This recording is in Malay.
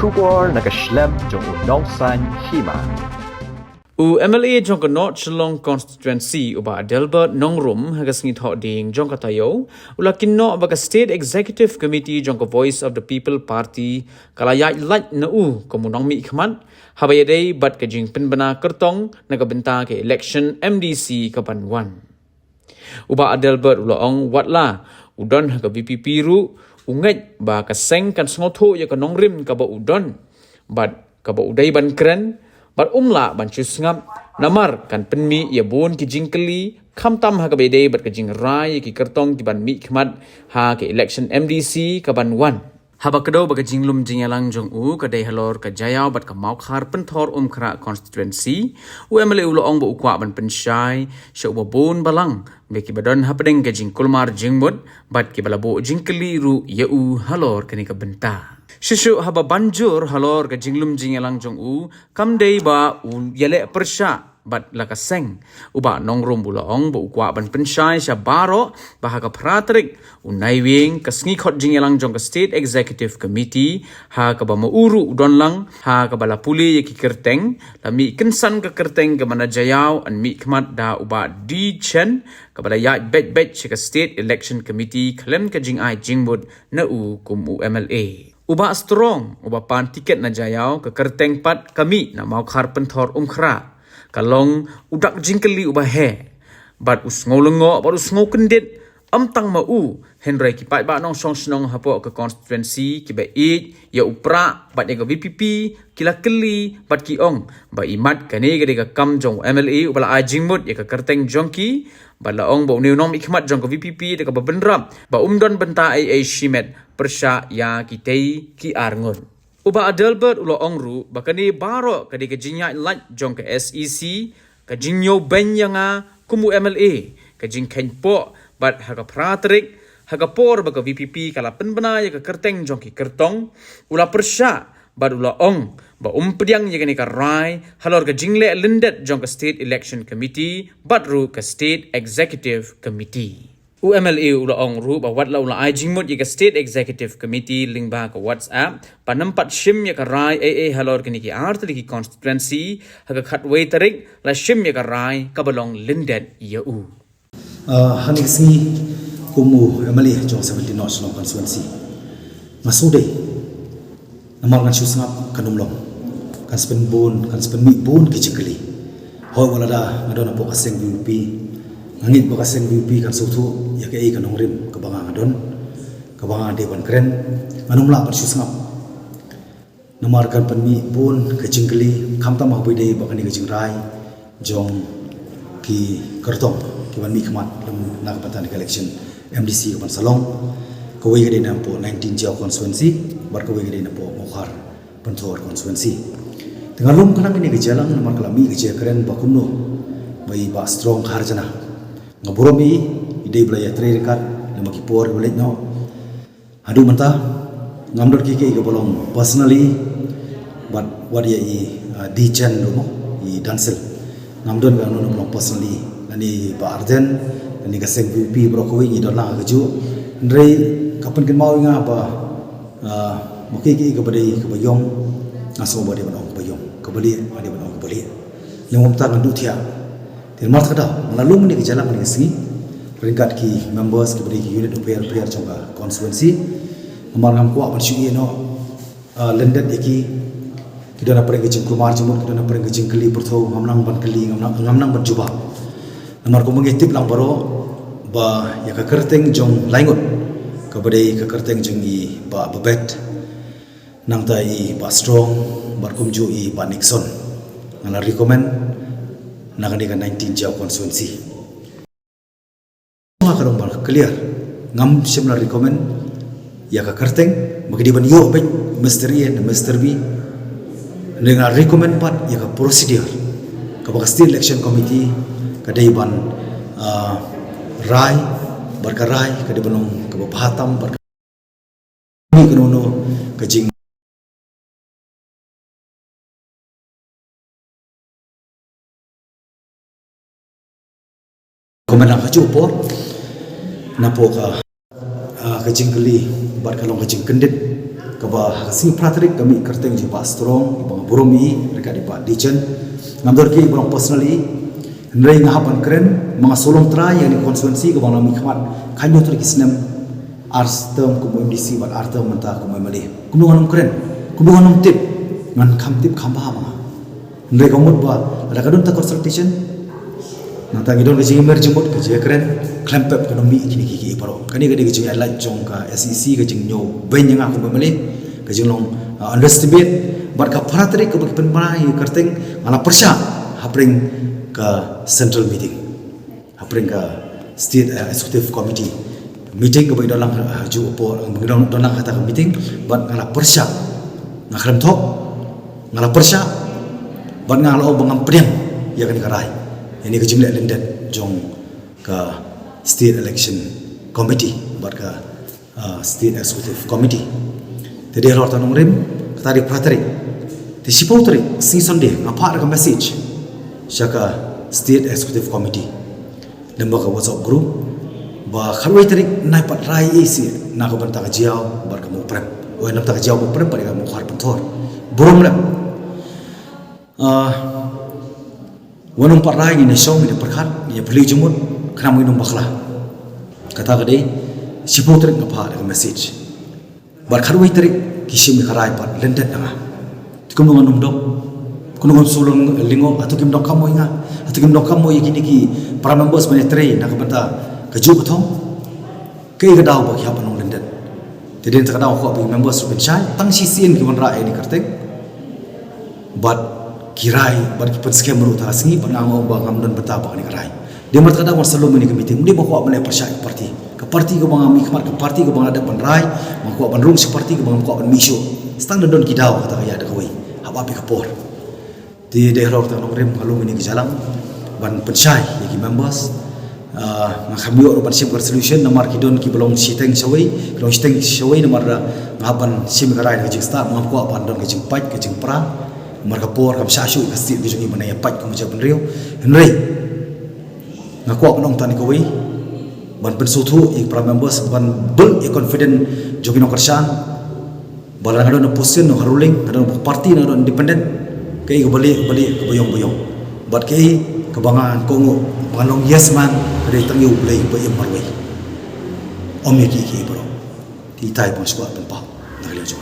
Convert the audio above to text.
Shubor nakaslem jong unongsan hima. MLA jong North Shillong constituency uba Delbert Nongrum hagas ngit ho ding jong katayo ulakin no baga state executive committee jong voice of the people party kalaya lat na komunong mi khmat habayade bat ka jing penbana kertong nagabenta ke election MDC kapan 1 uba Delbert ulaong watla udon haga VPP ru unget ba ka seng kan sngoto ya ka nongrim ka ba udon bat ka ba uday ban kren Bat ban chus ngap namar kan penmi ya bon ki jingkeli kamtam ha kabede bat ka jing rai ki kertong ki ban mi khmat ha ke election MDC ka ban 1 haba kado ba ka jinglum jingalang jong ka dei halor ka jayau bat ka mau khar penthor khra constituency MLA ong ba ukwa ban penshai sha ba bon balang be ki badon ha pedeng ka jing kulmar jingmut bat ki balabo jingkeli ru ya halor kani ka benta Shishu haba banjur halor ka jinglum jingalang jong kam dei ba yele persha bat laka seng uba nongrum bulong ba ukwa ban penshai sha baro ba ka pratrik unaiwing ka sngi khot jingalang jong ka state executive committee ha ka ba mauru udon lang ha ka bala puli ki kerteng lami kensan ka kerteng ka mana jayau an mi khmat da uba di chen ka bala ya bet ka state election committee klem ka jing ai jingbud na kum MLA Uba strong, uba pan tiket na jayau ke kerteng pat kami na mau khar penthor khra. Kalong udak jingkeli uba he. Bat usngolongo, bat usngokendit. Tang mau Henry ki pai ba nong song snong hapo ke constituency ki ba ya upra bat ya ke VPP kila keli bat ki ong ba imat kane gade ka kam jong MLA ubala ajingmut ya ke kerteng jongki bala ong ba new nom ikmat jong ke VPP de ka ba benrap ba umdon benta ai shimet persya ya kitei ki arngon uba Adelbert ulo ongru ba kane baro kade ke jinya lat jong ke SEC ka jinyo ben yanga kumu MLA ka jing kenpo bat haga pratrik haga por baga VPP kala penbena ya ka kerteng jongki kertong ula persya bat ula ong ba umpediang ya ka rai halor ka jingle lindet jong ka state election committee bat ru ka state executive committee UMLA ula ong ru ba watla ula ai jingmut ya ka state executive committee ling ba ka WhatsApp pa nampat shim ya ka rai halor ka niki artri ki constituency haga khatway tarik la shim ya ka rai ka balong lindet ya Hanik sini kumu MLA jong 17 North Shillong constituency masude namal kan susngap kanumlong kan spen bun kan spen mi bun kijikeli ho walada ngadon apo kaseng VP ngit bo kaseng VP kan sutu ya ke kan ngrim ke banga ngadon ke banga de ban kren manumla kan susngap namar kan pen mi bun kijikeli kamta ma bide bakani kijing rai jong ki kertong kiban mi khmat lam nak patan election MDC kapan salong kawai gede nampo 19 jaw constituency bar kawai gede nampo mokhar penthor constituency tengah lum kana mini gejalang namar kalami geja keren bakumno bai ba strong kharjana ngaboromi ide blaya tre rekat lemaki por belet no adu manta ngamdor ki ke bolong personally but what ya di chen lo i dansel ngamdon ga no bolong personally ani ba arden ani ka seng VP bro ko ni dola ga ju ndrei kapan ken mau nga ba moki ki ka badai ka bayong aso ba de banong bayong ka bali ade banong bali lengom ta ndu thia tin mar kada malalum ni ke jalan ni si peringkat ki members ki bari ki unit player chonga constituency amar ngam ko apan shu no lendet ki kidana pare ke kumar jumur kidana pare ke keli pertho ngamnang ban keli ngamnang ban juba namar ko mengitip lang baro ba ya ka kerteng jong laingot ka badai ka kerteng jong i ba babet nang tai ba strong bar kumju i ba Nixon ngala recommend nagani ka 19 jaw constituency makarong bar clear ngam simla recommend ya ka kerteng magdi ban yo ben Mr. Ian Mr. B dengan recommend pat ya ka procedure ka ba state election committee kadai ban rai berkarai kadai banong kebahatam berkami kenono kajing komenang kaju por napo ka kajing keli bar kalong kajing kendit kaba sing pratrik kami kerteng ji ba strong ibang buromi reka di ba dichen ngamdor ki ibang personally nrei ngahapan keren mga solong try yang di konstituensi kaba nami khamat kanyo tur kisnem ars term ko MDC ba ars term menta ko mali kumnganum keren kumnganum tip ngan kham tip kham ba ma nrei komut ba ada kadun ta consultation nata ngidon ke jimer jemut ke je keren klempep ekonomi kini kiki paro kani gade ke jing alai jong ka SEC ke jing nyo ben yang aku memele ke jing long underestimate bar ka paratri ke pen mai kerteng ala persya hapring ke central meeting hapring ke state executive committee meeting ke dalam ju opo ngidon donang kata ke meeting bat ngala persya ngakrem thok ngala persya bat ngala obang priang ya kan karai ini ke jumlah lendet jong ke state election committee buat ke state executive committee. Jadi harus tanung rim tadi prateri. Di sipau teri season day ngapa ada message syaka state executive committee. Lembaga WhatsApp group bah kharwai teri naik pat rai isi nak bantang jiau bar kamu prep. Oh nam tak jiau prep pada kamu khar pentor. Burung lem. Wanung pat rai ni song ni perkhat ni beli jumut kena minum bakla kata gede sipau trik ngapa ada message bar kharwai trik kisim ni karai pat lendet nga tikum nong dok kunong sulung lingo atau kim dok kamu inga atau kim dok kamu yakini ki para members menetre nak banta keju ketong ke gadau bagi apa nong lendet jadi tak gadau ko bi members ben chai tang sisien ki wan rai ni kertek but kirai bar ki pen scam ru ta singi pangango bangam dan betapa ni karai dia merta kadang selalu meni ke meeting dia bawa melai persyai ke parti ke bang ami kemar ke parti ke bang ada penrai mangko bandrung seperti ke bang ko ban miso stang don kidau kata ya ada kawai hab api kapor di daerah ta nongrim halu meni ke jalan ban persyai ki members ngakhamio ban sim resolution nomor kidon ki belong siteng sawai belong siteng sawai nomor ngaban sim karai ke jista mangko ban don ke jempat ke jempra marga por kam sashu kasi di jungi mana ya pat ko macam rio henry ngaku nong tani ko wi ban pensutu ik para members ban bul ik confident jogi no kersan balang ada no position no ruling ada no parti no independent kai ko bali ke boyong bat kai kebangan kongo banong yes man dari tangiu play ba im marwai om ki bro ti tai pon squad pen pa na liu jo